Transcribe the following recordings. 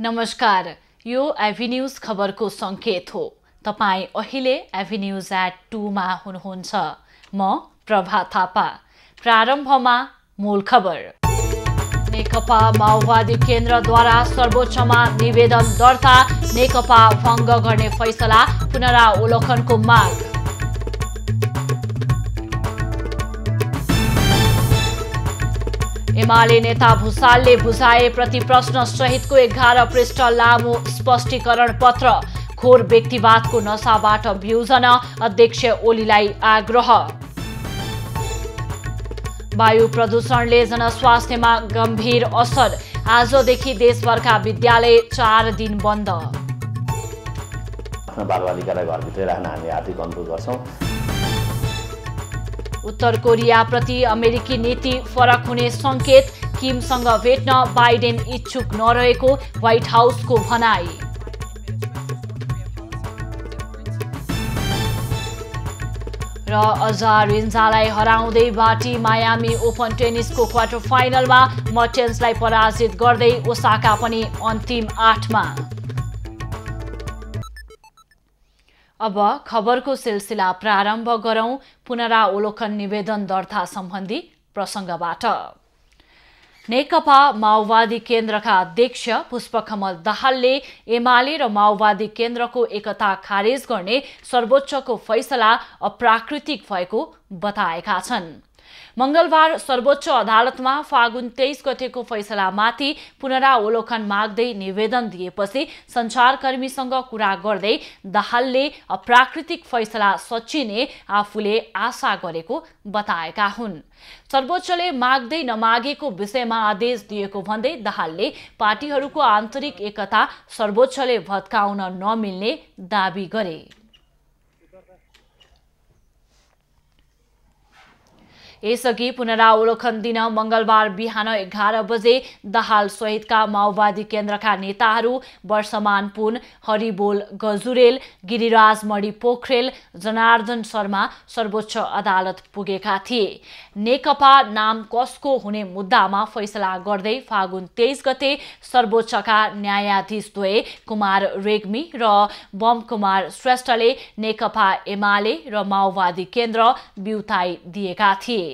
नमस्कार, यो एभिन्यूज खबरको संकेत हो। तपाई अहिले एभिन्यूज@2 मा हुनुहुन्छ। म प्रभा थापा। प्रारम्भमा मूल खबर। नेकपा माओवादी केन्द्रद्वारा सर्वोच्चमा निवेदन दर्ता, नेकपा भङ्ग गर्ने फैसला पुनरावलोकनको माग। एमाले नेता भुसालले बुझाए प्रति प्रश्न सहितको 11 पृष्ठ लामो स्पष्टीकरण पत्र। घोर व्यक्तिवादको नशाबाट बिउजन अध्यक्ष ओलीलाई आग्रह। वायु प्रदूषणले जनस्वास्थ्यमा गम्भीर असर, आजदेखि देशभरका विद्यालय 4 दिन बन्द। आफ्नो बालबालिकालाई घरभित्रै राख्न हामी आर्थिक अनुरोध गर्छौं। उत्तर कोरियाप्रति अमेरिकी नीति फरक हुने संकेत, किमसँग भेट्न बाइडेन इच्छुक नरहेको व्हाइट हाउसको भनाई। र अजारेन्जालाई हराउँदै बाटी मायामी ओपन टेनिसको क्वार्टर फाइनलमा मर्टेन्सलाई पराजित गर्दै ओसाका पनि अन्तिम 8 मा। अब खबरको सिलसिला प्रारम्भ गरौं पुनरावलोकन निवेदन दर्ता सम्बन्धी प्रसंगबाट। नेकपा माओवादी केन्द्रका अध्यक्ष पुष्पकमल दाहालले एमाले र माओवादी केन्द्रको एकता खारेज गर्ने सर्वोच्चको फैसला अप्राकृतिक भएको बताएका छन्। मंगलबार सर्वोच्च अदालतमा फागुन 23 गतेको फैसलामाथि पुनरावलोकन माग्दै निवेदन दिएपछि सञ्चारकर्मीसँग कुरा गर्दै दाहालले अप्राकृतिक फैसला सचिने आफूले आशा गरेको बताएका हुन्। सर्वोच्चले माग्दै नमागेको विषयमा आदेश दिएको भन्दै दाहालले पार्टीहरूको आन्तरिक एकता सर्वोच्चले भत्काउन नमिल्ने दाबी गरे। यसअघि पुनरावलोकन दिन मंगलबार बिहान 11 बजे दाहाल सहितका माओवादी केन्द्रका नेताहरू वर्षमान पुन, हरिबोल गजुरेल, गिरिराज मणि पोखरेल, जनार्दन शर्मा सर्वोच्च अदालत पुगेका थिए। नेकपा नाम कसको हुने मुद्दामा फैसला गर्दै फागुन 23 गते सर्वोच्चका न्यायाधीशद्वय कुमार रेग्मी र बम कुमार श्रेष्ठले नेकपा एमाले र माओवादी केन्द्र बिउताई दिएका थिए।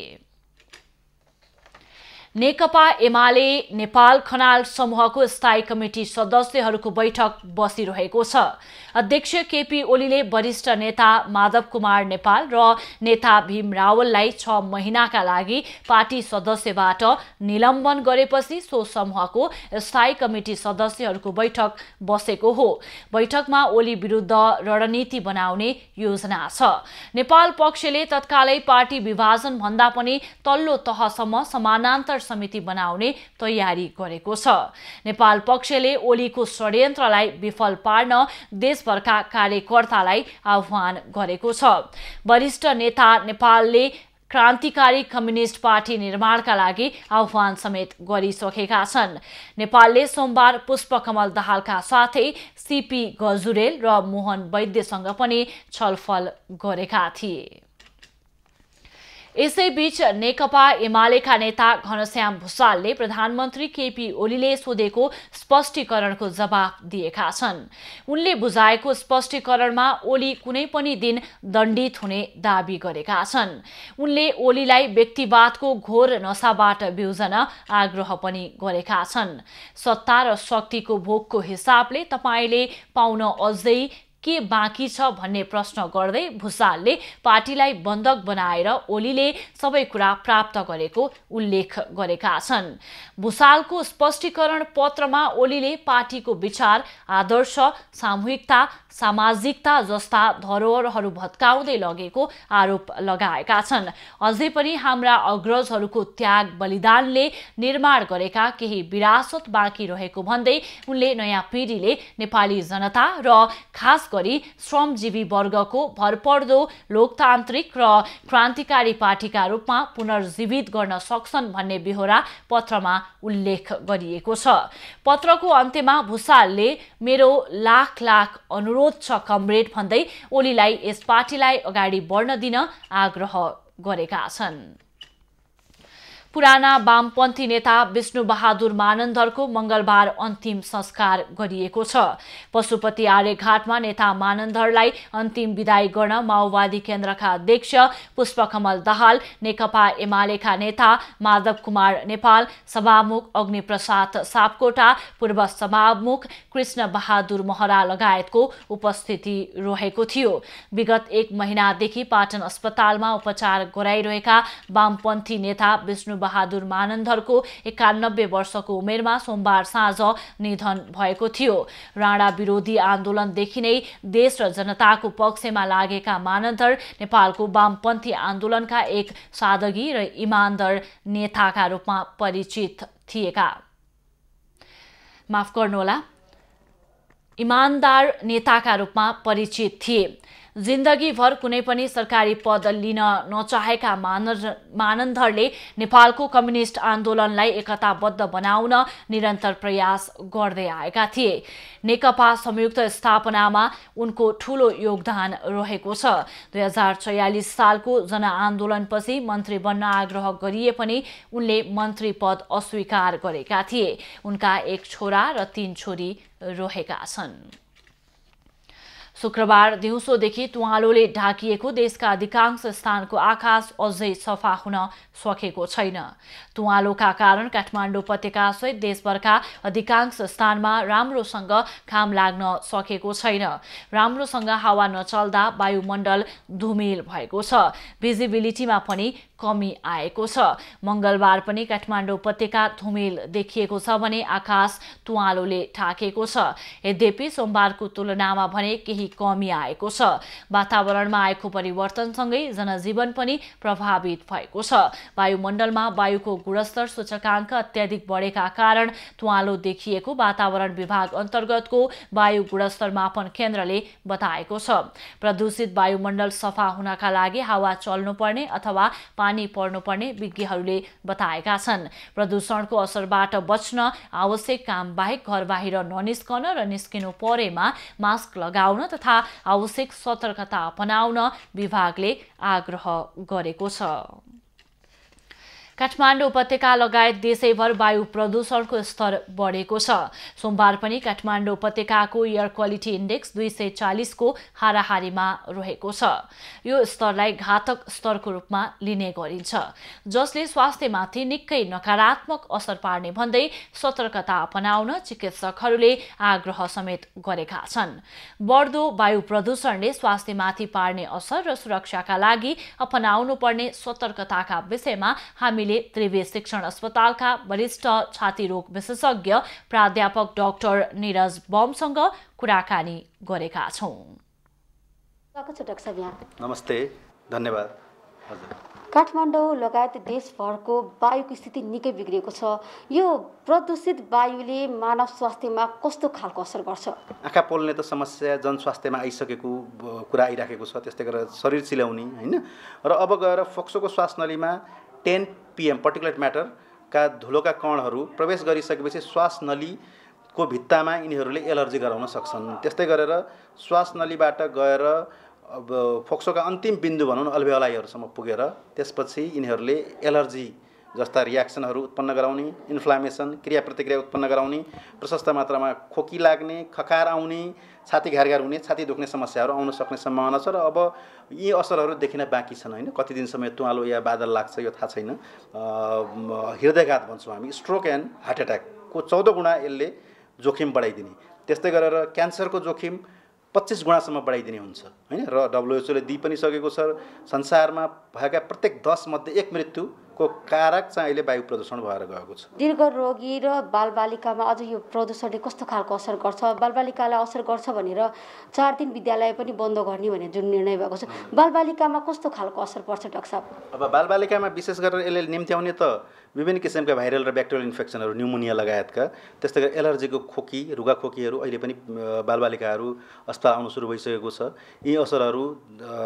नेकपा एमाले नेपाल खनाल समूहको स्थायी कमिटी सदस्यहरूको बैठक बसिरहेको छ। अध्यक्ष केपी ओलीले वरिष्ठ नेता माधव कुमार नेपाल र नेता भीम रावललाई 6 महिनाका लागि पार्टी सदस्यबाट निलम्बन गरेपछि सो समूहको स्थायी कमिटी सदस्यहरूको बैठक बसेको हो। बैठकमा ओली विरुद्ध रणनीति बनाउने योजना छ। नेपाल पक्षले तत्कालै पार्टी विभाजन भन्दा पनि तल्लो तहसम्म समानान्तर समिति बनाउने तयारी गरेको छ। नेपाल पक्षले ओलीको षड्यन्त्रलाई विफल पार्न देशभरका कार्यकर्तालाई आह्वान गरेको छ। वरिष्ठ नेता नेपालले क्रान्तिकारी कम्युनिस्ट पार्टी निर्माणका लागि आह्वान समेत गरिसकेका छन्। नेपालले सोमबार पुष्पकमल दाहालका साथै सीपी गजुरेल र मोहन वैद्यसँग पनि छलफल गरेका थिए। यसैबीच नेकपा एमालेका नेता घनश्याम भुसालले प्रधानमन्त्री केपी ओलीले सोधेको स्पष्टीकरणको जवाफ दिएका छन्। उनले बुझाएको स्पष्टीकरणमा ओली कुनै पनि दिन दण्डित हुने दाबी गरेका छन्। उनले ओलीलाई व्यक्तिवादको घोर नशाबाट बिउजन आग्रह पनि गरेका छन्। सत्ता र शक्तिको भोगको हिसाबले तपाईले पाउन अझै के बाँकी छ भन्ने प्रश्न गर्दै भुसालले पार्टीलाई बन्धक बनाएर ओलीले सबै कुरा प्राप्त गरेको उल्लेख गरेका छन्। भुसालको स्पष्टीकरण पत्रमा ओलीले पार्टीको विचार, आदर्श, सामूहिकता, सामाजिकता जस्ता धरोहरहरू भत्काउँदै लगेको आरोप लगाएका छन्। अझै पनि हाम्रा अग्रजहरूको त्याग बलिदानले निर्माण गरेका केही विरासत बाँकी रहेको भन्दै उनले नयाँ पिढीले नेपाली जनता र खास गरी श्रमजीवी वर्गको भरपर्दो लोकतान्त्रिक र क्रान्तिकारी पार्टीका रूपमा पुनर्जीवित गर्न सक्छन् भन्ने बेहोरा पत्रमा उल्लेख गरिएको छ। पत्रको अन्त्यमा भुसालले मेरो लाख लाख अनुरोध छ कमरेड भन्दै ओलीलाई यस पार्टीलाई अगाडि बढ्न दिन आग्रह गरेका छन्। पुराना वामपन्थी नेता विष्णु बहादुर मानन्धरको मंगलबार अन्तिम संस्कार गरिएको छ। पशुपति आर्यघाटमा नेता मानन्धरलाई अन्तिम विदाई गर्न माओवादी केन्द्रका अध्यक्ष पुष्पकमल दाहाल, नेकपा एमालेका नेता माधव कुमार नेपाल, सभामुख अग्निप्रसाद सापकोटा, पूर्व सभामुख कृष्ण बहादुर महरा लगायतको उपस्थिति रहेको थियो। विगत 1 महिनादेखि पाटन अस्पतालमा उपचार गराइरहेका वामपन्थी नेता विष्णु बहादुर मानन्धरको 91 वर्षको उमेरमा सोमबार साँझ निधन भएको थियो। राणा विरोधी आन्दोलनदेखि नै देश र जनताको पक्षमा लागेका मानन्धर नेपालको वामपन्थी आन्दोलनका एक सादगी र इमानदार नेताका रूपमा परिचित थिएका। माफ गर्नुहोला, इमानदार नेताका रूपमा परिचित थिए। जिन्दगीभर कुनै पनि सरकारी पद लिन नचाहेका मानन्धरले नेपालको कम्युनिस्ट आन्दोलनलाई एकताबद्ध बनाउन निरन्तर प्रयास गर्दै आएका थिए। नेकपा संयुक्त स्थापनामा उनको ठूलो योगदान रहेको छ। 2046 सालको जनआन्दोलनपछि मन्त्री बन्न आग्रह गरिए पनि उनले मन्त्री पद अस्वीकार गरेका थिए। उनका 1 छोरा र 3 छोरी रहेका छन्। शुक्रबार दिउँसोदेखि तुवालोले ढाकिएको देशका अधिकांश स्थानको आकाश अझै सफा हुन सकेको छैन। तुवालोका कारण काठमाडौँ उपत्यकासहित देशभरका अधिकांश स्थानमा राम्रोसँग घाम लाग्न सकेको छैन। राम्रोसँग हावा नचल्दा वायुमण्डल धुमिल भएको छ। भिजिबिलिटीमा पनि कमी आएको छ। मंगलबार पनि काठमाडौँ उपत्यका धुमिल देखिएको छ भने आकाश तुवालोले ढाकेको छ। यद्यपि सोमबारको तुलनामा भने केही कमी आएको छ। वातावरणमा आएको परिवर्तनसँगै जनजीवन पनि प्रभावित भएको छ। वायुमण्डलमा वायुको गुणस्तर सूचकाङ्क अत्याधिक बढेका कारण तुवालो देखिएको वातावरण विभाग अन्तर्गतको वायु गुणस्तर मापन केन्द्रले बताएको छ। प्रदूषित वायुमण्डल सफा हुनका लागि हावा चल्नुपर्ने अथवा पानी पर्नुपर्ने विज्ञहरूले बताएका छन्। प्रदूषणको असरबाट बच्न आवश्यक काम बाहेक घर बाहिर ननिस्कन र निस्किनु परेमा मास्क लगाउन तथा आवश्यक सतर्कता अपनाउन विभागले आग्रह गरेको छ। काठमाडौँ उपत्यका लगायत देशैभर वायु प्रदूषणको स्तर बढेको छ। सोमबार पनि काठमाडौँ उपत्यकाको एयर क्वालिटी इन्डेक्स 240 को हाराहारीमा रहेको छ। यो स्तरलाई घातक स्तरको रूपमा लिने गरिन्छ, जसले स्वास्थ्यमाथि निकै नकारात्मक असर पार्ने भन्दै सतर्कता अपनाउन चिकित्सकहरूले आग्रह समेत गरेका छन्। बढ्दो वायु प्रदूषणले स्वास्थ्यमाथि पार्ने असर र सुरक्षाका लागि अपनाउनुपर्ने सतर्कताका विषयमा हामी त्रिवेणी शिक्षण अस्पतालका वरिष्ठ छाती रोग विशेषज्ञ प्राध्यापक डाक्टर निरज बमसँग कुराकानी गरेका छौं। नमस्ते, धन्यवाद। काठमाडौँ लगायत देशभरको वायुको स्थिति निकै बिग्रिएको छ। यो प्रदूषित वायुले मानव स्वास्थ्यमा कस्तो खालको असर गर्छ? आँखा पोल्ने त समस्या जनस्वास्थ्यमा आइसकेको कुरा आइराखेको छ। त्यस्तै गरेर शरीर चिलाउने हैन, र अब गएर फोक्सोको श्वास नलीमा 10 PM पार्टिकुलेट म्याटरका धुलोका कणहरू प्रवेश गरिसकेपछि श्वास नलीको भित्तामा यिनीहरूले एलर्जी गराउन सक्छन्। त्यस्तै गरेर श्वास नलीबाट गएर अब फोक्सोका अन्तिम बिन्दु भनौँ न अल्भेओलाइहरूसम्म पुगेर त्यसपछि यिनीहरूले एलर्जी जस्ता रियाक्सनहरू उत्पन्न गराउने, इन्फ्लामेसन क्रिया प्रतिक्रिया उत्पन्न गराउने, प्रशस्त मात्रामा खोकी लाग्ने, खकार आउने, छाती घारघार हुने, छाती दुख्ने समस्याहरू आउन सक्ने सम्भावना छ। र अब यी असरहरू देखिन बाँकी छन् हैन। कति दिनसम्म तुवालो या बादल लाग्छ यो थाहा छैन। हृदयघात भन्छौँ हामी, स्ट्रोक एन्ड हार्ट एट्याकको 14 गुणा यसले जोखिम बढाइदिने। त्यस्तै गरेर क्यान्सरको जोखिम 25 गुणासम्म बढाइदिने हुन्छ हैन। र WHO ले दिइ पनि सकेको छ, संसारमा भएका प्रत्येक 10 मध्ये 1 मृत्युको कारक चाहिँ अहिले वायु प्रदूषण भएर गएको छ। दीर्घ रोगी र बालबालिकामा अझ यो प्रदूषणले कस्तो खालको असर गर्छ? बालबालिकालाई असर गर्छ भनेर 4 दिन विद्यालय पनि बन्द गर्ने भन्ने जुन निर्णय भएको छ, बालबालिकामा कस्तो खालको असर पर्छ डाक्टर साहब? अब बालबालिकामा विशेष गरेर यसले निम्त्याउने त विभिन्न किसिमका भाइरल र ब्याक्टेरियल इन्फेक्सनहरू, न्युमोनिया लगायतका, त्यस्तै गरी एलर्जीको खोकी, रुगाखोकीहरू अहिले पनि बालबालिकाहरू अस्पताल आउन सुरु भइसकेको छ। यी असरहरू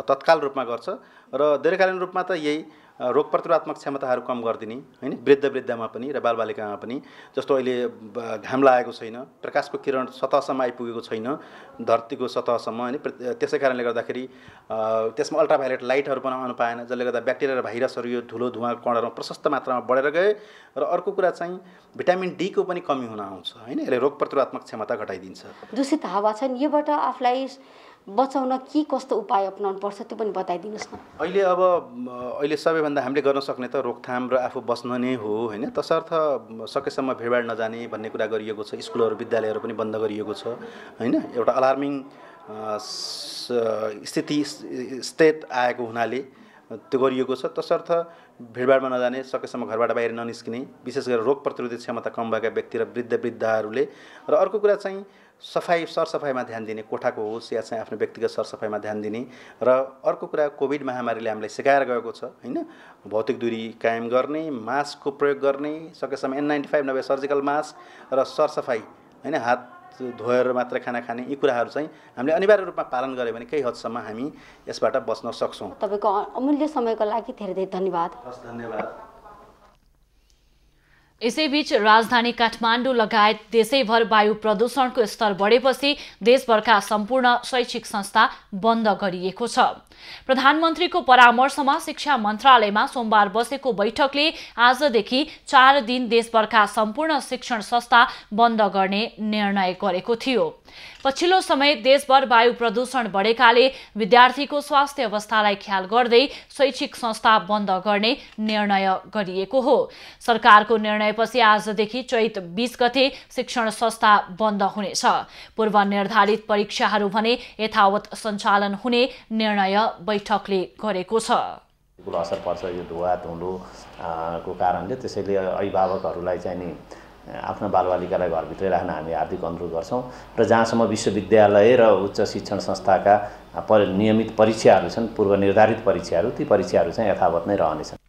तत्काल रूपमा गर्छ र दीर्घकालीन रूपमा त यही रोग प्रतिरोधात्मक क्षमताहरू कम गरिदिने हैन वृद्धमा पनि र बालबालिकामा पनि जस्तो अहिले घाम लागेको छैन प्रकाशको किरण सतहसम्म आइपुगेको छैन धरतीको सतहसम्म हैन त्यसै कारणले गर्दाखेरि त्यसमा अल्ट्राभायोलेट लाइटहरू पनि आउन पाएन जसले गर्दा ब्याक्टेरिया र भाइरसहरू यो धुलो धुवा कणहरूमा प्रशस्त मात्रामा बढेर गए र अर्को कुरा चाहिँ भिटामिन डी को पनि कमी हुन आउँछ हैन यसले रोग प्रतिरोधात्मक क्षमता घटाइदिन्छ। दूषित हावा छन् योबाट आफूलाई बचाउन के कस्तो उपाय अपनाउनु पर्छ त्यो पनि बताइदिनुस् न। अहिले सबैभन्दा हामीले गर्न सक्ने त रोकथाम र आफू बस्न नै हो हैन तसर्थ सकेसम्म भिडभाड नजाने भन्ने कुरा गरिएको छ स्कुलहरू विद्यालयहरू पनि बन्द गरिएको छ हैन एउटा अलार्मिङ स्टेट आएको हुनाले त्यो गरिएको छ तसर्थ भिडभाडमा नजाने सकेसम्म घरबाट बाहिर ननिस्किने विशेष गरेर रोग प्रतिरोधी क्षमता कम भएका व्यक्ति र वृद्धहरूले र अर्को कुरा चाहिँ सफाई सरसफाइमा ध्यान दिने कोठाको होस् या चाहिँ आफ्नो व्यक्तिगत सरसफाइमा ध्यान दिने र अर्को कुरा कोभिड महामारीले हामीलाई सिकाएर गएको छ हैन भौतिक दूरी कायम गर्ने मास्कको प्रयोग गर्ने सकेसम्म N95 नभए सर्जिकल मास्क र सरसफाइ हैन हात धोएर मात्र खाना खाने यी कुराहरू चाहिँ हामीले अनिवार्य रूपमा पालन गऱ्यो भने केही हदसम्म हामी यसबाट बस्न सक्छौँ। तपाईको अमूल्य समयको लागि धेरै धेरै धन्यवाद। धन्यवाद। यसैबीच राजधानी काठमाडौँ लगायत देशैभर वायु प्रदूषणको स्तर बढेपछि देशभरका सम्पूर्ण शैक्षिक संस्था बन्द गरिएको छ। प्रधानमन्त्रीको परामर्शमा शिक्षा मन्त्रालयमा सोमबार बसेको बैठकले आजदेखि 4 दिन देशभरका सम्पूर्ण शिक्षण संस्था बन्द गर्ने निर्णय गरेको थियो। पछिल्लो समय देशभर वायु प्रदूषण बढेकाले विद्यार्थीको स्वास्थ्य अवस्थालाई ख्याल गर्दै शैक्षिक संस्था बन्द गर्ने निर्णय गरिएको हो। सरकारको निर्णयपछि आजदेखि चैत 20 गते शिक्षण संस्था बन्द हुनेछ। पूर्व निर्धारित परीक्षाहरू भने यथावत सञ्चालन हुने निर्णय बैठकले गरेको छ। असर पर्छ यो धुवा धुलो को कारणले त्यसैले अभिभावकहरूलाई चाहिँ नि आफ्नो बालबालिकालाई घरभित्रै राख्न हामी हार्दिक अनुरोध गर्छौं र जहाँसम्म विश्वविद्यालय र उच्च शिक्षण संस्थाका नियमित परीक्षाहरू छन् पूर्व निर्धारित परीक्षाहरू ती परीक्षाहरू चाहिँ यथावत नै रहनेछन्।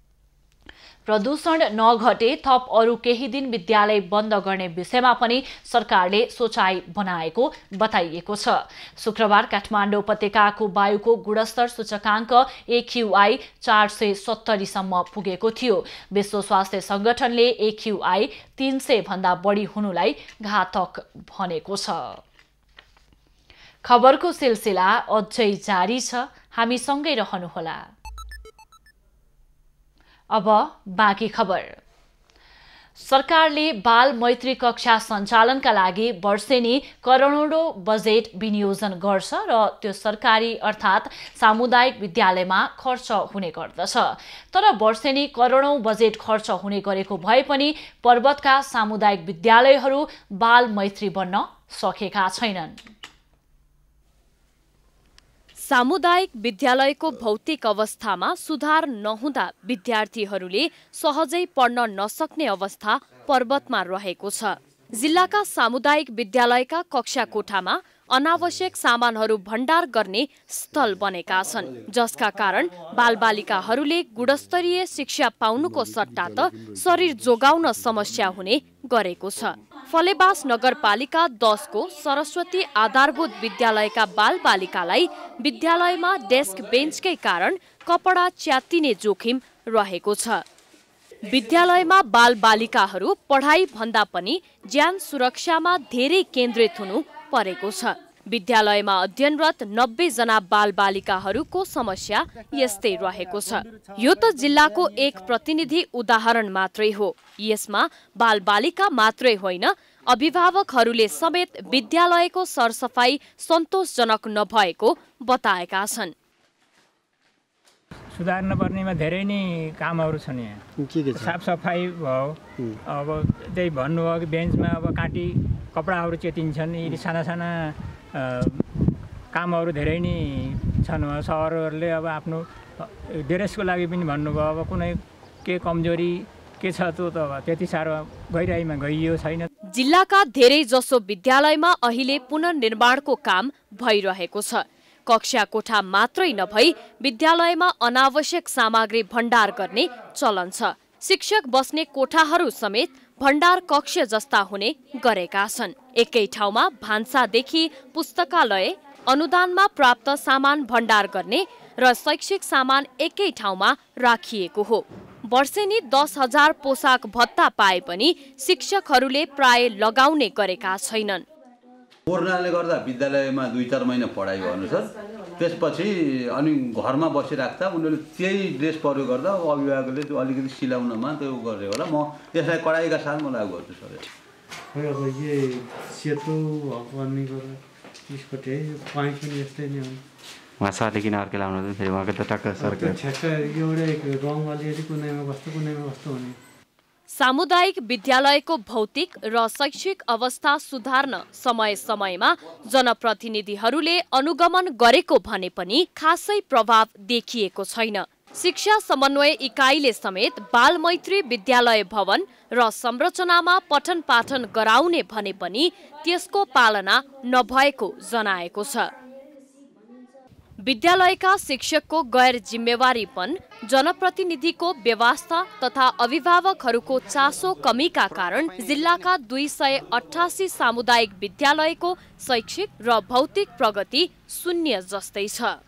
प्रदूषण नघटे थप अरू केही दिन विद्यालय बन्द गर्ने विषयमा पनि सरकारले सोचाइ बनाएको बताइएको छ। शुक्रबार काठमाडौँ उपत्यकाको वायुको गुणस्तर सूचकाङ्क AQI 470 सम्म पुगेको थियो। विश्व स्वास्थ्य संगठनले AQI 300 भन्दा बढी हुनुलाई घातक भनेको छ। खबरको सिलसिला अझै जारी छ, हामी सँगै रहनुहोला। अब बाँकी खबर। सरकारले बाल मैत्री कक्षा सञ्चालनका लागि वर्षेनी करोडौं बजेट विनियोजन गर्छ र त्यो सरकारी अर्थात् सामुदायिक विद्यालयमा खर्च हुने गर्दछ। तर वर्षेनी करोडौं बजेट खर्च हुने गरेको भए पनि पर्वतका सामुदायिक विद्यालयहरू बाल मैत्री बन्न सकेका छैनन्। सामुदायिक विद्यालयको भौतिक अवस्थामा सुधार नहुँदा विद्यार्थीहरूले सहजै पढ्न नसक्ने अवस्था पर्वतमा रहेको छ। जिल्लाका सामुदायिक विद्यालयका कक्षा कोठामा अनावश्यक सामानहरू भण्डार गर्ने स्थल बनेका छन्, जसका कारण बालबालिकाहरूले गुणस्तरीय शिक्षा पाउनुको सट्टा त शरीर जोगाउन समस्या हुने गरेको छ। फलेबास नगरपालिका 10 को सरस्वती आधारभूत विद्यालयका बालबालिकालाई विद्यालयमा डेस्क बेन्चकै कारण कपडा च्यातिने जोखिम रहेको छ। विद्यालयमा बालबालिकाहरू पढाइ भन्दा पनि ज्यान सुरक्षामा धेरै केन्द्रित हुनु परेको छ। विद्यालयमा अध्ययनरत 90 जना बालबालिकाहरूको समस्या यस्तै रहेको छ। यो त जिल्लाको एक प्रतिनिधि उदाहरण मात्रै हो। यसमा बालबालिका मात्रै होइन, अभिभावकहरूले समेत विद्यालयको सरसफाई सन्तोषजनक नभएको बताएका छन्। सुधार्न पर्नेमा धेरै नै कामहरू छन्। यहाँ के साफसफाइ भयो, अब त्यही भन्नुभयो कि बेन्चमा अब काँटी कपडाहरू चेतिन्छन्, यी साना साना कामहरू धेरै नै छन्। सरहरूले अब आफ्नो ड्रेसको लागि पनि भन्नुभयो, अब कुनै के कमजोरी के छ त त्यति साह्रो गहिराइमा गइयो छैन। जिल्लाका धेरै जसो विद्यालयमा अहिले पुनर्निर्माणको काम भइरहेको छ। कक्षा कोठा मात्रै नभई विद्यालयमा अनावश्यक सामग्री भण्डार गर्ने चलन छ। शिक्षक बस्ने कोठाहरू समेत भण्डार कक्ष जस्ता हुने गरेका छन्। एकै ठाउँमा भान्सादेखि पुस्तकालय, अनुदानमा प्राप्त सामान भण्डार गर्ने र शैक्षिक सामान एकै ठाउँमा राखिएको हो। वर्षेनी 10,000 पोसाक भत्ता पाए पनि शिक्षकहरूले प्राय लगाउने गरेका छैनन्। कोरोनाले गर्दा विद्यालयमा 2-4 महिना पढाइ गर्नु छ, त्यसपछि अनि घरमा बसिराख्दा उनीहरूले त्यही ड्रेस प्रयोग गर्दा अभिभावकले त्यो अलिकति सिलाउनमा त्यो गरे होला। म यसलाई कडाइका साथ म लागू गर्छु सर। खोइ अब यो सेतो भन्ने गरेर त्यसपट्टि पाइन्छ नि यस्तै नै हो। उहाँ सरले किन अर्कै लाउनु फेरि उहाँको त टक्क सरको ठ्याक्क एउटै रङ अलिअलि कुनैमा कस्तो हुने। सामुदायिक विद्यालयको भौतिक र शैक्षिक अवस्था सुधार्न समय समयमा जनप्रतिनिधिहरूले अनुगमन गरेको भने पनि खासै प्रभाव देखिएको छैन। शिक्षा समन्वय इकाइले समेत बालमैत्री विद्यालय भवन र संरचनामा पठन पाठन गराउने भने पनि त्यसको पालना नभएको जनाएको छ। विद्यालयका शिक्षकको गैर जिम्मेवारीपन, जनप्रतिनिधिको व्यवस्था तथा अभिभावकहरूको चासो कमीका कारण जिल्लाका 288 सामुदायिक विद्यालयको शैक्षिक र भौतिक प्रगति शून्य जस्तै छ।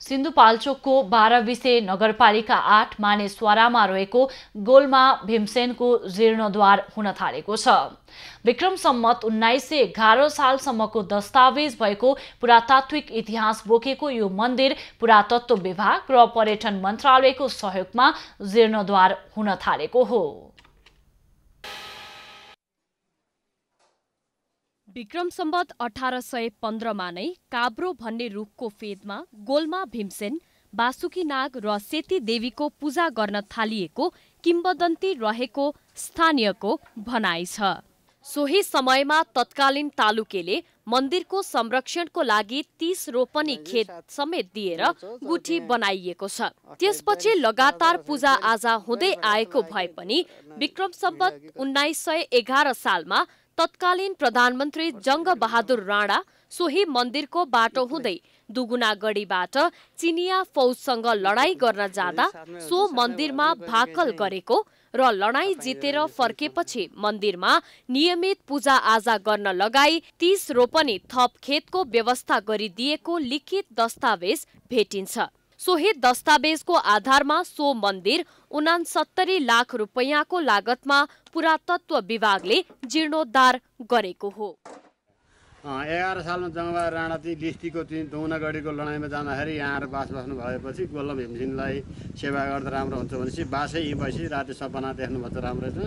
सिन्धुपाल्चोकको 12 विषे नगरपालिका 8 मानेश्वरामा रहेको गोलमा भीमसेनको जीर्णोद्धार हुन थालेको छ। विक्रम सम्मत 1911 सालसम्मको दस्तावेज भएको पुरातात्विक इतिहास बोकेको यो मन्दिर पुरातत्व विभाग र पर्यटन मन्त्रालयको सहयोगमा जीर्णोद्धार हुन थालेको हो। विक्रम सम्वत 1815 मा नै काब्रो भन्ने रुखको फेदमा गोलमा भीमसेन, बासुकी नाग र सेती देवीको पूजा गर्न थालिएको किम्बदन्ती रहेको स्थानीयको भनाइ छ। सोही समयमा तत्कालीन तालुकेले मन्दिरको संरक्षणको लागि 30 रोपनी खेत समेत दिएर गुठी बनाइएको छ। त्यसपछि लगातार पूजा आजा हुँदै आएको भए पनि विक्रम सम्वत 1911 सालमा तत्कालीन प्रधानमन्त्री जंग बहादुर राणा सोही मन्दिरको बाटो हुँदै दुगुनागढीबाट चिनिया फौजसँग लडाईँ गर्न जाँदा सो मन्दिरमा भाकल गरेको र लडाईँ जितेर फर्केपछि मन्दिरमा नियमित पूजा आजा गर्न लगाई 30 रोपनी थप खेतको व्यवस्था गरिदिएको लिखित दस्तावेज भेटिन्छ। सोही दस्तावेजको आधारमा सो मन्दिर 69 लाख रुपैयाँको लागतमा पुरातत्व विभागले जीर्णोद्धार गरेको हो। 11 सालमा जङ्गबहादुर राणा लिस्टीको दुगुनागढीको लडाइँमा जाँदाखेरि यहाँहरू बस्नु भएपछि गोल्मा भीमसेनलाई सेवा गर्दा राम्रो हुन्छ भनेपछि बासै भएपछि राति सपना देख्नुभएको छ राम्रो छ।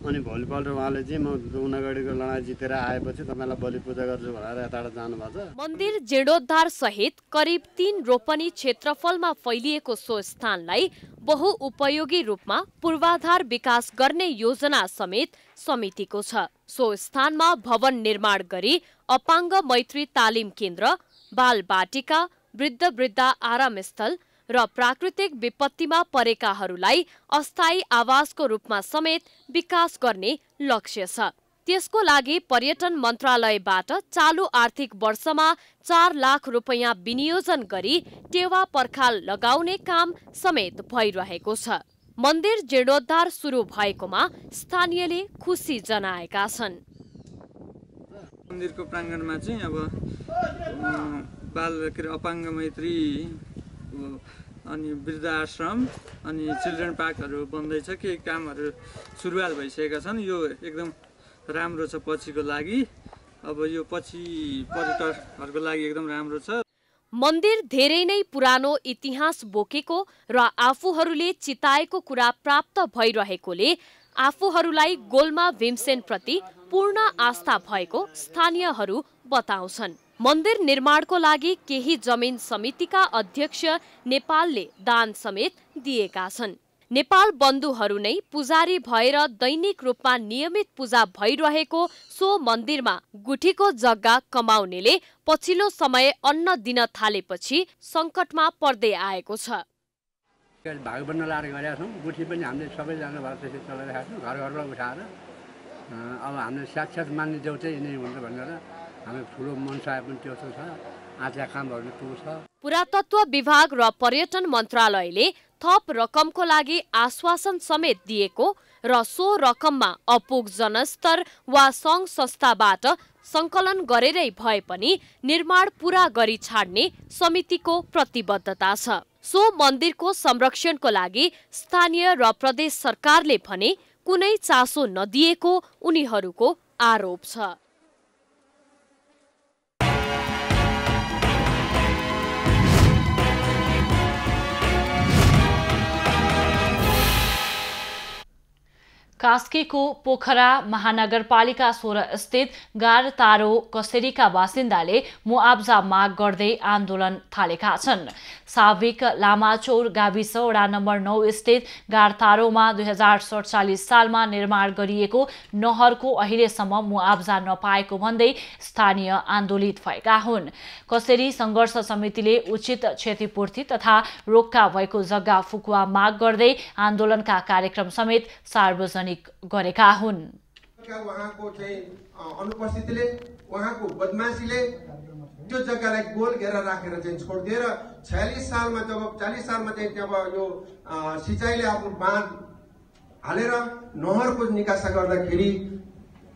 अनि भोलिपल्ट उहाँले चाहिँ म दुगुनागढीको लडाइँ जितेर आएपछि तपाईँलाई बलि पूजा गर्छु भनेर यताबाट जानुभएको छ। मन्दिर जीर्णोद्धार सहित करिब 3 रोपनी क्षेत्रफलमा फैलिएको सो स्थानलाई बहुउपयोगी रूपमा पूर्वाधार विकास गर्ने योजना समेत समितिको छ। सो स्थानमा भवन निर्माण गरी अपाङ्ग मैत्री तालिम केन्द्र, बाल बाटिका, वृद्ध वृद्धा आराम स्थल र प्राकृतिक विपत्तिमा परेकाहरूलाई अस्थायी आवासको रूपमा समेत विकास गर्ने लक्ष्य छ। त्यसको लागि पर्यटन मन्त्रालयबाट चालु आर्थिक वर्षमा 4 लाख रुपैयाँ विनियोजन गरी टेवा पर्खाल लगाउने काम समेत भइरहेको छ। मन्दिर जीर्णोद्धार सुरु भएकोमा स्थानीयले खुसी जनाएका छन्। मन्दिरको प्राङ्गणमा चाहिँ अब अपाङ्ग मैत्री अनि वृद्ध आश्रम अनि चिल्ड्रेन पार्कहरू बन्दैछ, केही कामहरू सुरुवात भइसकेका छन्। यो एकदम राम्रो छ पछिको लागि, अब यो पछि पर्यटकहरूको लागि एकदम राम्रो छ। मन्दिर धेरै नै पुरानो इतिहास बोकेको र आफूहरूले चिताएको कुरा प्राप्त भइरहेकोले आफूहरूलाई गोल्मा भीमसेन प्रति पूर्ण आस्था भएको स्थानीयहरू बताउँछन्। मन्दिर निर्माणको लागि केही जमिन समितिका अध्यक्ष नेपालले दान समेत दिएका छन्। नेपाल बन्धुहरू नै पुजारी भएर दैनिक रूपमा नियमित पूजा भइरहेको सो मन्दिरमा गुठीको जग्गा कमाउनेले पछिल्लो समय अन्न दिन थालेपछि सङ्कटमा पर्दै आएको छ। भाग बन्न लाएर गरेका छौँ। गुठी पनि हामीले सबैजना भएर त्यसरी चलाइरहेका छौँ, घर घरलाई उठाएर। अब हामीले साक्षात् मान्ने देउतै यिनै हुन्छ भनेर हामी ठुलो मनसाय पनि त्यो छ, आजका कामहरू पुग्छ। पुरातत्व विभाग र पर्यटन मन्त्रालयले थप रकमको लागि आश्वासन समेत दिएको र सो रकममा अपुग जनस्तर वा सङ्घ संस्थाबाट संकलन गरेरै भए पनि निर्माण पूरा गरी छाड्ने समितिको प्रतिबद्धता छ। सो मन्दिरको संरक्षणको लागि स्थानीय र प्रदेश सरकारले भने कुनै चासो नदिएको उनीहरूको आरोप छ। कास्कीको पोखरा महानगरपालिका 16 स्थित गारतारो कसेरीका बासिन्दाले मुआब्जा माग गर्दै आन्दोलन थालेका छन्। साविक लामाचौर गाविस वडा नम्बर 9 स्थित गारतारोमा 2047 सालमा निर्माण गरिएको नहरको अहिलेसम्म मुआब्जा नपाएको भन्दै स्थानीय आन्दोलित भएका हुन्। कसेरी संघर्ष समितिले उचित क्षतिपूर्ति तथा रोक्का भएको जग्गा फुकुवा माग गर्दै आन्दोलनका कार्यक्रम समेत सार्वजनिक गरेका हुन्। उहाँको चाहिँ अनुपस्थितिले उहाँको बदमाशीले त्यो जग्गालाई गोल घेरा राखेर चाहिँ छोडिदिएर 40 सालमा चाहिँ जब यो सिँचाइले आफ्नो बाँध हालेर नहरको निकासा गर्दाखेरि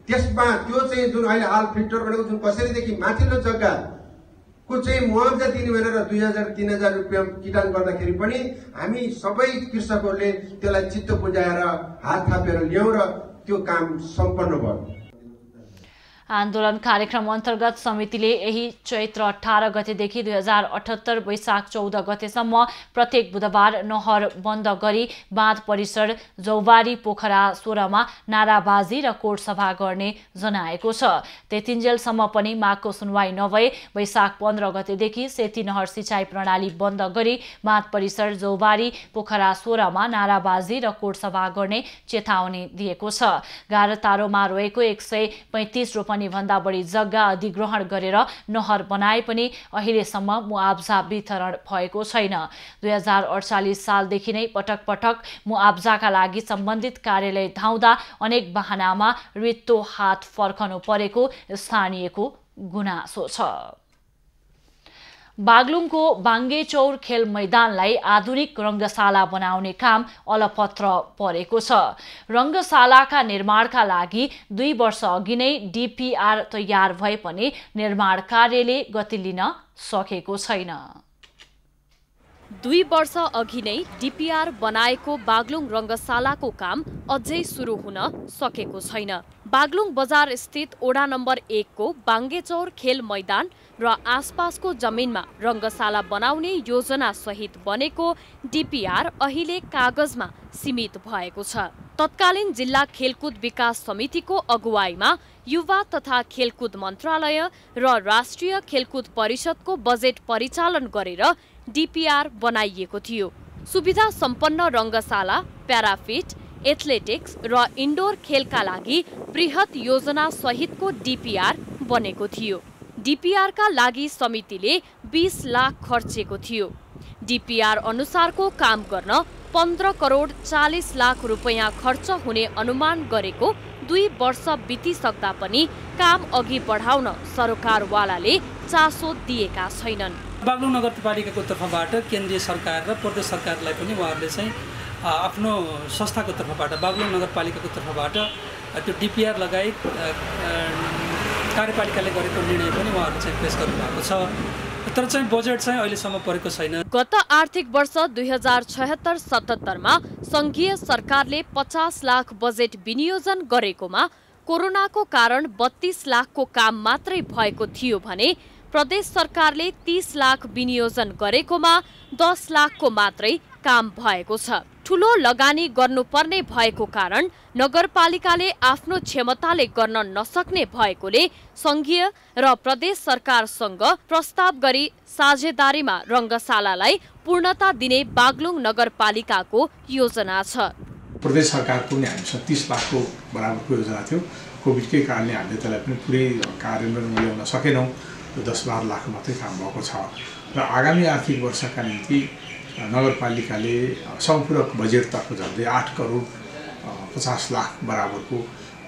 त्यसमा त्यो चाहिँ जुन अहिले हाल फिल्टर गरेको जुन कसरीदेखि माथिल्लो जग्गाको चाहिँ मुआवजा दिने भनेर 2000-3000 रुपियाँ किटान गर्दाखेरि पनि हामी सबै कृषकहरूले त्यसलाई चित्त बुझाएर हात थापेर ल्याउँ र त्यो काम सम्पन्न भयो। आन्दोलन कार्यक्रम अन्तर्गत समितिले यही चैत्र 18 गतेदेखि 2078 वैशाख 14 गतेसम्म प्रत्येक बुधबार नहर बन्द गरी बाँध परिसर जौवारी पोखरा 16 मा नाराबाजी र कोर्ट सभा गर्ने जनाएको छ। त्यतिन्जेलसम्म पनि मागको सुनवाई नभए वैशाख 15 गतेदेखि सेती नहर सिँचाइ प्रणाली बन्द गरी बाँध परिसर जौवारी पोखरा 16 मा नाराबाजी र कोर्ट सभा गर्ने चेतावनी दिएको छ। गारतारोमा रहेको 135 रोपनी भन्दा बढी जग्गा अधिग्रहण गरेर नहर बनाए पनि अहिलेसम्म मुआब्जा वितरण भएको छैन। 2048 सालदेखि नै पटक पटक मुआब्जाका लागि सम्बन्धित कार्यालय धाउँदा अनेक बहानामा रित्तो हात फर्कनु परेको स्थानीयको गुनासो छ। बागलुङको बाङ्गेचौर खेल मैदानलाई आधुनिक रङ्गशाला बनाउने काम अलपत्र परेको छ। रङ्गशालाका निर्माणका लागि 2 वर्ष अघि नै डिपिआर तयार भए पनि निर्माण कार्यले गति लिन सकेको छैन। 2 वर्ष अघि नै डिपिआर बनाएको बागलुङ रङ्गशालाको काम अझै सुरु हुन सकेको छैन। बागलुङ बजार स्थित ओडा नम्बर 1 को बाङ्गेचौर खेल मैदान र आसपासको जमिनमा रङ्गशाला बनाउने योजना सहित बनेको डिपिआर अहिले कागजमा सीमित भएको छ। तत्कालीन जिल्ला खेलकुद विकास समितिको अगुवाईमा युवा तथा खेलकुद मन्त्रालय र राष्ट्रिय खेलकुद परिषदको बजेट परिचालन गरेर डिपिआर बनाइएको थियो। सुविधा सम्पन्न रङ्गशाला, प्याराफिट, एथलेटिक्स र इन्डोर खेलका लागि बृहत योजना सहितको डिपिआर बनेको थियो। डिपिआरका लागि समितिले 20 लाख खर्चेको थियो। डिपिआर अनुसारको काम गर्न 15 करोड 40 लाख रुपैयाँ खर्च हुने अनुमान गरेको 2 वर्ष बितिसक्दा पनि काम अघि बढाउन सरकारवालाले चासो दिएका छैनन्। बागलुङ नगरपालिकाको तर्फबाट केन्द्रीय सरकार र प्रदेश सरकारलाई पनि उहाँहरूले चाहिँ आफ्नो संस्थाको तर्फबाट बागलुङ नगरपालिकाको तर्फबाट त्यो डिपिआर लगायत कार्यपालिकाले गरेको निर्णय पनि उहाँहरूले चाहिँ पेश गर्नुभएको छ। तर चाहिँ बजेट चाहिँ अहिलेसम्म परेको छैन। गत आर्थिक वर्ष 2076-77 मा संघीय सरकारले 50 लाख बजेट विनियोजन गरेकोमा कोरोनाको कारण 32 लाखको काम मात्रै भएको थियो भने प्रदेश सरकारले 30 लाख विनियोजन गरेकोमा 10 लाखको मात्रै काम भएको छ। ठूलो लगानी गर्नुपर्ने भएको कारण नगरपालिकाले आफ्नो क्षमताले गर्न नसक्ने भएकोले संघीय र प्रदेश सरकारसँग प्रस्ताव गरी साझेदारीमा रङ्गशालालाई पूर्णता दिने बागलुङ नगरपालिकाको योजना छ। प्रदेश सरकारको पनि हामीसँग 30 लाखको बराबरको योजना थियो। कोभिडकै कारणले हामीले त्यसलाई पनि पुरै कार्यान्वयन ल्याउन सकेनौँ। 10-12 लाख मात्रै काम भएको छ र आगामी आर्थिक वर्षका निम्ति नगरपालिकाले सम्पूर्ण बजेटतर्फ झन्डै 8 करोड 50 लाख बराबरको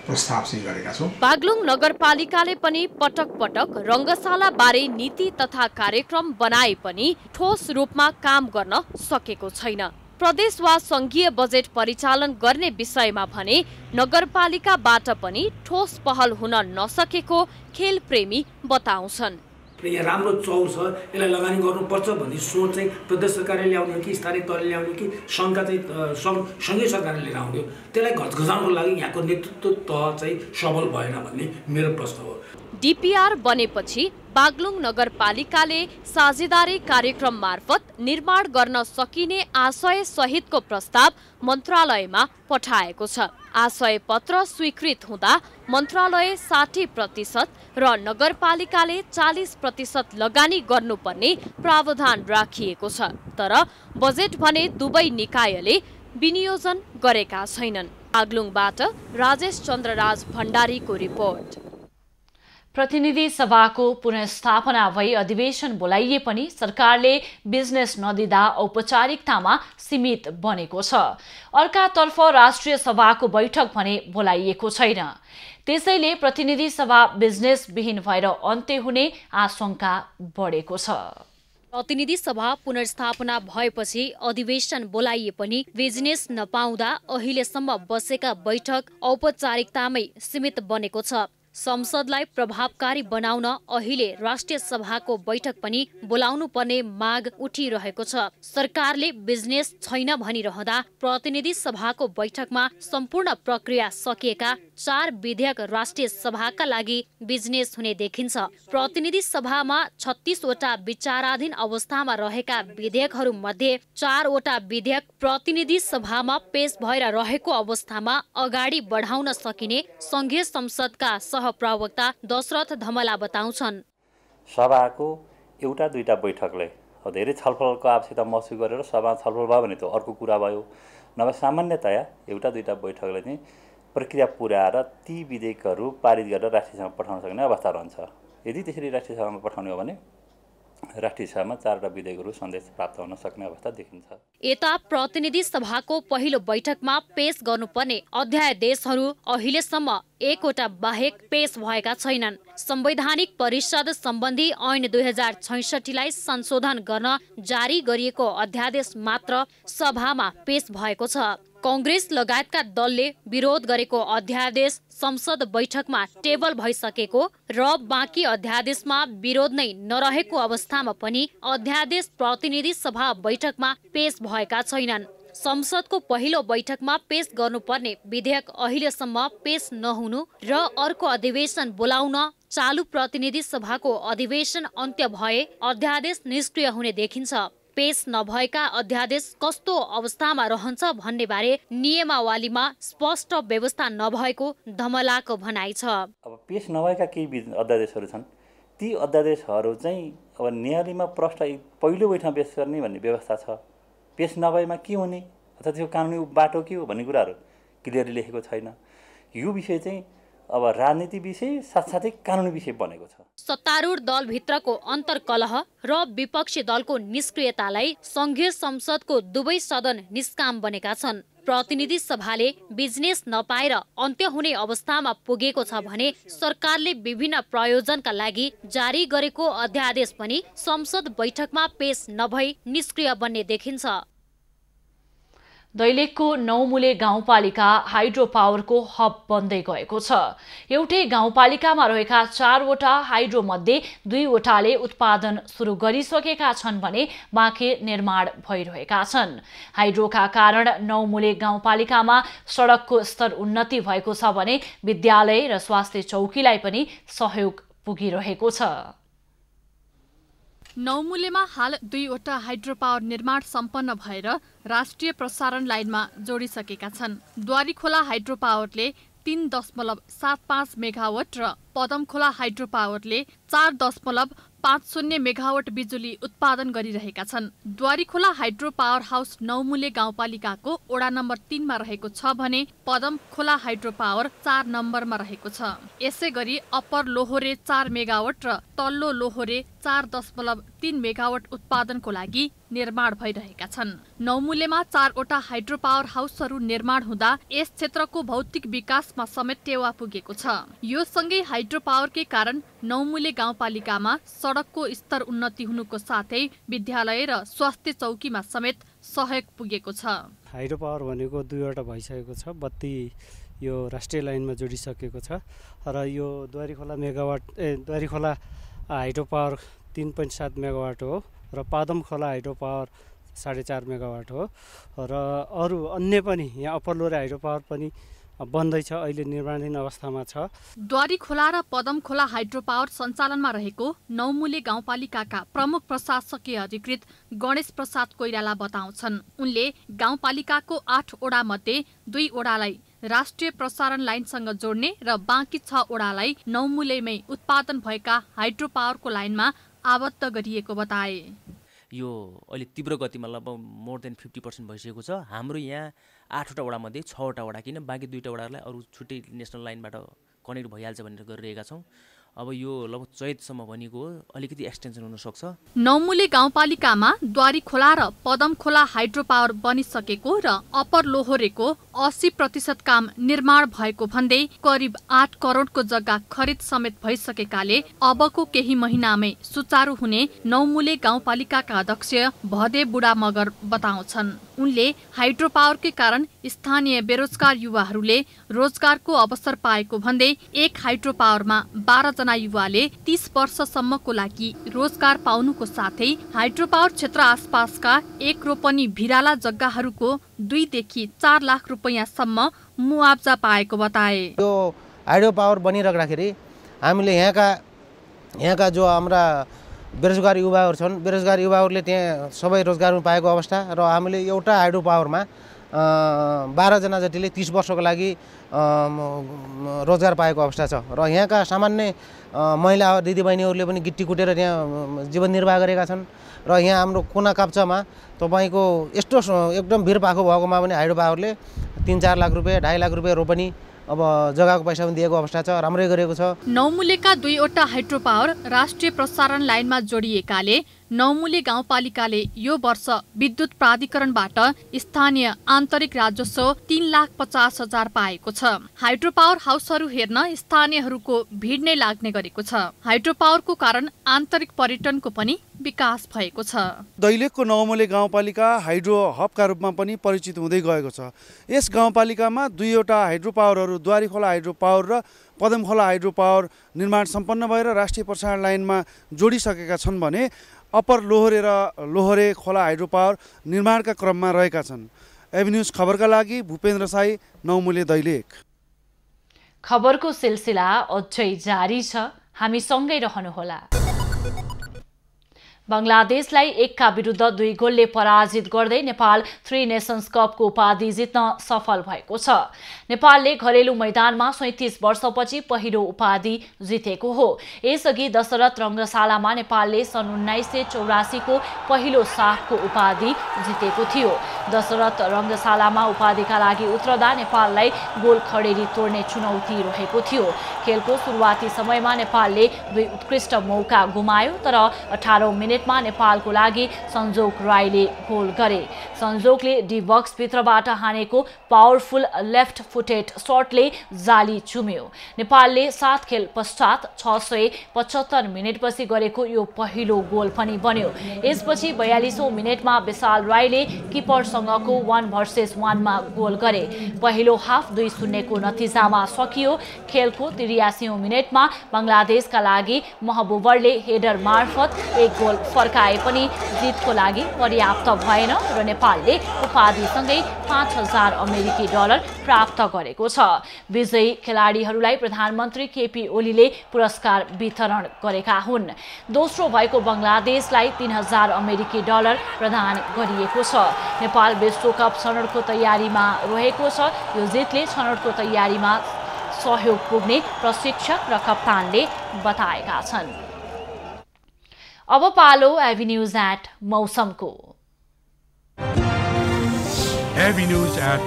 प्रस्ताव चाहिँ गरेका छौँ। बागलुङ नगरपालिकाले पनि पटक पटक रङ्गशाला बारे नीति तथा कार्यक्रम बनाए पनि ठोस रूपमा काम गर्न सकेको छैन। प्रदेश वा संघीय बजेट परिचालन गर्ने विषयमा भने नगरपालिकाबाट पनि ठोस पहल हुन नसकेको खेल प्रेमी बताउँछन्। यहाँ राम्रो चौर छ, यसलाई लगानी गर्नुपर्छ भन्ने सोच चाहिँ प्रदेश सरकारले ल्याउने हो कि स्थानीय तहले ल्याउने कि सङ्घका चाहिँ सङ्घीय सरकारले लिएर आउने हो, त्यसलाई घचाउनको लागि यहाँको नेतृत्व तह चाहिँ सबल भएन भन्ने मेरो प्रश्न हो। डीपीआर बनेपछि बागलुङ नगरपालिकाले साझेदारी कार्यक्रम मार्फत निर्माण गर्न सकिने आशय सहितको प्रस्ताव मन्त्रालयमा पठाएको छ। आशय पत्र स्वीकृत हुँदा मन्त्रालय 60% र नगरपालिकाले 40% लगानी गर्नुपर्ने प्रावधान राखिएको छ। तर बजेट भने दुवै निकायले विनियोजन गरेका छैनन्। बागलुङबाट राजेश चन्द्रराज भण्डारीको रिपोर्ट। प्रतिनिधि सभाको पुनर्स्थापना भई अधिवेशन बोलाइए पनि सरकारले बिजनेस नदिँदा औपचारिकतामा सीमित बनेको छ। अर्कातर्फ राष्ट्रिय सभाको बैठक भने बोलाइएको छैन। त्यसैले प्रतिनिधि सभा बिजनेस विहीन भएर अन्त्य हुने आशंका बढेको छ। प्रतिनिधि सभा पुनर्स्थापना भएपछि अधिवेशन बोलाइए पनि बिजनेस नपाउँदा अहिलेसम्म बसेका बैठक औपचारिकतामै सीमित बनेको छ। संसदलाई प्रभावकारी बनाउन अहिले राष्ट्रिय सभाको बैठक पनि बोलाउनु पर्ने माग उठिरहेको छ। सरकारले बिजनेस छैन भनिरहँदा प्रतिनिधि सभाको बैठकमा सम्पूर्ण प्रक्रिया सकिएका 4 विधेयक राष्ट्रिय सभाका लागि बिजनेस हुने देखिन्छ। प्रतिनिधि सभामा 36 वटा विचाराधीन अवस्थामा रहेका विधेयकहरू मध्ये 4 वटा विधेयक प्रतिनिधि सभामा पेश भएर रहेको अवस्थामा अगाडि बढाउन सकिने संघीय संसदका प्रवक्ता दशरथ धमला बताउँछन्। सभाको एउटा दुईटा बैठकले धेरै छलफलको आवश्यकता महसुस गरेर सभा छलफल भयो भने त अर्को कुरा भयो, नभए सामान्यतया एउटा दुईटा बैठकले चाहिँ प्रक्रिया पुर्याएर ती विधेयकहरू पारित गरेर राष्ट्रिय सभामा पठाउन सक्ने अवस्था रहन्छ। यदि त्यसरी राष्ट्रिय सभामा पठाउने हो भने राष्ट्रिय सभामा 4 विधेयकहरू सन्देश प्राप्त हुन सक्ने अवस्था देखिन्छ। यता प्रतिनिधि सभाको पहिलो बैठकमा पेश गर्नुपर्ने अध्यादेशहरू अहिलेसम्म 1 वटा बाहेक पेश भएका छैनन्। संवैधानिक परिषद सम्बन्धी ऐन 2066 लाई संशोधन गर्न जारी गरिएको अध्यादेश मात्र सभामा पेश भएको छ। कांग्रेस लगायतका दलले विरोध गरेको अध्यादेश संसद बैठकमा टेबल भइसकेको र बाँकी अध्यादेशमा विरोध नै नरहेको अवस्थामा पनि अध्यादेश प्रतिनिधि सभा बैठकमा पेश भएका छैनन्। संसदको पहिलो बैठकमा पेश गर्नुपर्ने विधेयक अहिलेसम्म पेश नहुनु र अर्को अधिवेशन बोलाउन चालु प्रतिनिधि सभाको अधिवेशन अन्त्य भए अध्यादेश निष्क्रिय हुने देखिन्छ। पेश नभएका अध्यादेश कस्तो अवस्थामा रहन्छ भन्ने बारे नियमावलीमा स्पष्ट व्यवस्था नभएको धमलाको भनाइ छ। अब पेश नभएका केही अध्यादेशहरू छन्, ती अध्यादेशहरू चाहिँ अब न्यायालयमा प्रष्ट पहिलो बैठकमा पेश गर्ने भन्ने व्यवस्था छ। पेश नभएमा के हुने अथवा त्यो कानुनी बाटो के हो भन्ने कुराहरू क्लियरली लेखेको छैन। यो विषय चाहिँ अब राजनीति विषय साथसाथै कानुनी विषय बनेको छ। सत्तारूढ दलभित्रको अन्तर्कलह र विपक्षी दलको निष्क्रियतालाई संघीय संसदको दुवै सदन निष्काम बनेका छन्। प्रतिनिधि सभाले बिजनेस नपाएर अन्त्य हुने अवस्थामा पुगेको छ भने सरकारले विभिन्न प्रयोजनका लागि जारी गरेको अध्यादेश पनि संसद बैठकमा पेश नभई निष्क्रिय बन्ने देखिन्छ। दैलेखको 9 मूले गाउँपालिका हाइड्रो पावरको हब बन्दै गएको छ। एउटै गाउँपालिकामा रहेका 4 वटा हाइड्रो मध्ये 2 वटाले उत्पादन सुरु गरिसकेका छन् भने बाँकी निर्माण भइरहेका छन्। हाइड्रोका कारण 9 मूले गाउँपालिकामा सडकको स्तर उन्नति भएको छ भने विद्यालय र स्वास्थ्य चौकीलाई पनि सहयोग पुगिरहेको छ। 9 मूलेमा हाल 2 वटा हाइड्रो पावर निर्माण सम्पन्न भएर राष्ट्रिय प्रसारण लाइनमा जोडिसकेका छन्। द्वारीखोला हाइड्रो पावरले 3.75 मेगावाट र पदमखोला हाइड्रो पावरले 4.50 मेगावाट बिजुली उत्पादन गरिरहेका छन्। द्वारीखोला हाइड्रो पावर हाउस 9 मूले गाउँपालिकाको वडा नम्बर 3 मा रहेको छ भने पदमखोला हाइड्रो पावर 4 नम्बरमा रहेको छ। यसै गरी अप्पर लोहोरे 4 मेगावाट र तल्लो लोहोरे 4.3 मेगावाट उत्पादनको लागि निर्माण भइरहेका छन्। 9 मूलेमा 4 वटा हाइड्रो पावर हाउसहरू निर्माण हुँदा यस क्षेत्रको भौतिक विकासमा समेत टेवा पुगेको छ। यो सँगै हाइड्रो पावरकै कारण 9 मूले गाउँपालिकामा सडकको स्तर उन्नति हुनुको साथै विद्यालय र स्वास्थ्य चौकीमा समेत सहयोग पुगेको छ। हाइड्रो पावर भनेको 2वटा भइसकेको छ। बत्ती यो राष्ट्रिय लाइनमा जोडिसकेको छ र यो द्वारीखोला हाइड्रो पावर 3.7 मेगावाट हो र पादम खोला हाइड्रो पावर 4.5 मेगावाट हो र अरू अन्य पनि यहाँ अप्पर लोरे हाइड्रो पावर पनि बन्दैछ, अहिले निर्माणाधीन अवस्थामा छ। द्वारी खोला र पदम खोला हाइड्रो पावर सञ्चालनमा रहेको नौमुले गाउँपालिकाका प्रमुख प्रशासकीय अधिकृत गणेश प्रसाद कोइराला बताउँछन्। उनले गाउँपालिकाको 8 वडा मध्ये 2 वडालाई राष्ट्रिय प्रसारण लाइनसँग जोड्ने र बाँकी 6 वडालाई नौमुलेमै उत्पादन भएका हाइड्रो पावरको लाइनमा आबद्ध गरिएको बताए। यो अहिले तीव्र गतिमा लगभग मोर देन 50% भइसकेको छ। हाम्रो यहाँ 8वटा वडामध्ये 6वटा वडा किन बाँकी 2टा वडालाई अरू छुट्टै नेसनल लाइनबाट कनेक्ट भइहाल्छ भनेर गरिरहेका छौँ। अब यो लगभग चैतसम्म भनेको अलिकति एक्सटेन्सन हुनसक्छ। नौमुले गाउँपालिकामा द्वारी खोला र पदम खोला हाइड्रो पावर बनिसकेको र अप्पर लोहोरेको 80% काम निर्माण भएको भन्दै करिब 8 करोडको जग्गा खरिद समेत भइसकेकाले अबको केही महिनामै सुचारू हुने नौमुले गाउँपालिकाका अध्यक्ष भदे बुढा मगर बताउँछन्। उनले हाइड्रो पावरकै कारण स्थानीय बेरोजगार युवाहरूले रोजगारको अवसर पाएको भन्दै एक हाइड्रो पावरमा 12 जना युवाले 30 वर्षसम्मको लागि रोजगार पाउनुको साथै हाइड्रो पावर क्षेत्र आसपासका 1 रोपनी भिराला जग्गाहरूको 2 देखि 4 लाख रुपैयाँसम्म मुआवजा पाएको बताए। यो हाइड्रो पावर बनिराख्दाखेरि हामीले यहाँका जो हाम्रा बेरोजगार युवाहरू छन्, बेरोजगार युवाहरूले त्यहाँ सबै रोजगार पाएको अवस्था र हामीले एउटा हाइड्रो पावरमा 12 जना जतिले 30 वर्षको लागि रोजगार पाएको अवस्था छ र यहाँका सामान्य महिला दिदीबहिनीहरूले पनि गिट्टी कुटेर त्यहाँ जीवन निर्वाह गरेका छन् र यहाँ हाम्रो कुना काप्चामा तपाईँको यस्तो एकदम भिर पाएको भएकोमा पनि हाइड्रो पावरले 3-4 लाख रुपियाँ 2.5 लाख रुपियाँ रोपनी अब जग्गाको पैसा पनि दिएको अवस्था छ, राम्रै गरेको छ। नौमुलेका 2वटा हाइड्रो पावर राष्ट्रिय प्रसारण लाइनमा जोडिएकाले नौमुले गाउँपालिकाले यो वर्ष विद्युत प्राधिकरणबाट स्थानीय आन्तरिक राजस्व 3,50,000 पाएको छ। हाइड्रो पावर हाउसहरू हेर्न स्थानीयहरूको भिड नै लाग्ने गरेको छ। हाइड्रो पावरको कारण आन्तरिक पर्यटनको पनि विकास भएको छ। दैलेखको नौमुले गाउँपालिका हाइड्रो हबका रूपमा पनि परिचित हुँदै गएको छ। यस गाउँपालिकामा 2वटा हाइड्रो पावरहरू द्वारीखोला हाइड्रो पावर र पदम खोला हाइड्रो पावर निर्माण सम्पन्न भएर राष्ट्रिय प्रसारण लाइनमा जोडिसकेका छन् भने अप्पर लोहोरे र लोहोरे खोला हाइड्रो पावर निर्माणका क्रममा रहेका छन्। एभिन्यूज खबरका लागि भूपेन्द्र साई, नौमुले दैलेख। खबरको सिलसिला अझै जारी छ, हामी सँगै रहनुहोला। बंगलादेशलाई 1 विरुद्ध 2 गोलले पराजित गर्दै नेपाल 3 नेसन्स कपको उपाधि जित्न सफल भएको छ। नेपालले घरेलु मैदानमा 37 वर्षपछि पहिलो उपाधि जितेको हो। यसअघि दशरथ रङ्गशालामा नेपालले सन् 1984 को पहिलो साफको उपाधि जितेको थियो। दशरथ रङ्गशालामा उपाधिका लागि उत्रदा नेपाललाई गोल खडेरी तोड्ने चुनौती रहेको थियो। खेलको सुरुवाती समयमा नेपालले 2 उत्कृष्ट मौका गुमायो, तर 18औं मिनेटमा नेपालको लागि संजोग राईले गोल गरे। संजोगले डी बक्स भित्रबाट हानेको पावरफुल लेफ्ट फुटेड शटले जाली चुम्यो। नेपालले 7 खेल पश्चात 675 मिनेटपछि गरेको यो पहिलो गोल पनि बन्यो। यसपछि 42औं मिनेटमा विशाल राईले किपरसँगको 1 भर्सेस 1 मा गोल गरे। पहिलो हाफ 2-0 को नतिजामा सकियो। खेलको 83औं मिनेटमा बंगलादेशका लागि महबुबरले हेडर मार्फत 1 गोल फर्काए पनि जितको लागि पर्याप्त भएन र नेपालले उपाधिसँगै 5000 अमेरिकी डलर प्राप्त गरेको छ। विजयी खेलाडीहरूलाई प्रधानमन्त्री केपी ओलीले पुरस्कार वितरण गरेका हुन्। दोस्रो भएको बंगलादेशलाई 3000 अमेरिकी डलर प्रदान गरिएको छ। नेपाल विश्वकप छनौटको तयारीमा रहेको छ। यो जितले छनौटको तयारीमा सहयोग पुग्ने प्रशिक्षक र कप्तानले बताएका छन्। अब पालो एभिन्यूज एट मौसमको। एभिन्यूज एट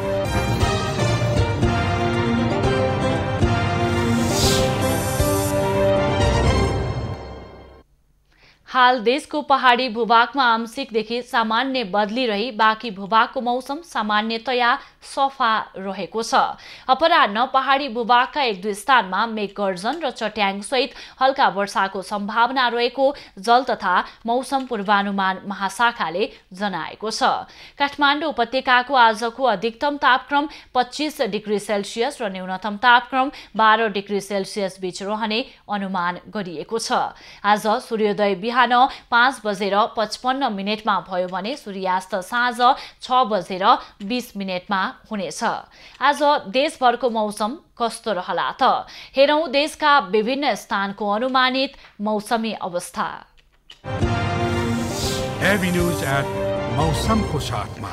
हाल देशको पहाडी भूभागमा आंशिकदेखि सामान्य बदली रही बाँकी भूभागको मौसम सामान्यतया सफा रहेको छ। अपराह्न पहाडी भूभागका 1-2 स्थानमा मेघगर्जन र चट्याङसहित हल्का वर्षाको सम्भावना रहेको जल तथा मौसम पूर्वानुमान महाशाखाले जनाएको छ। काठमाडौँ उपत्यकाको आजको अधिकतम तापक्रम 25 डिग्री सेल्सियस र न्यूनतम तापक्रम 12 डिग्री सेल्सियस बीच रहने अनुमान गरिएको छ। आज सूर्योदय बिहान 5:55 भयो भने सूर्यास्त साँझ 6:20 हुनेछ। आज देशभरको मौसम कस्तो रहला त? हेरौं देशका विभिन्न स्थानको अनुमानित मौसमी अवस्था। एबी न्यूज एट मौसमको साथमा।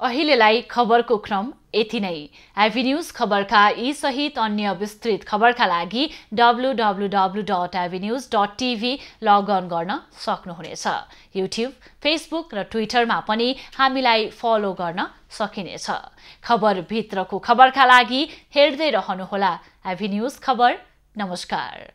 अहिलेलाई खबरको क्रम यति नै। एबी न्यूज खबरका यी सहित अन्य विस्तृत खबरका लागि www.abnews.tv लगअन गर्न सक्नुहुनेछ। युट्युब, फेसबुक र ट्विटरमा पनि हामीलाई फलो गर्न सकिनेछ। खबरभित्रको खबरका लागि हेर्दै रहनुहोला एबी न्यूज खबर। नमस्कार।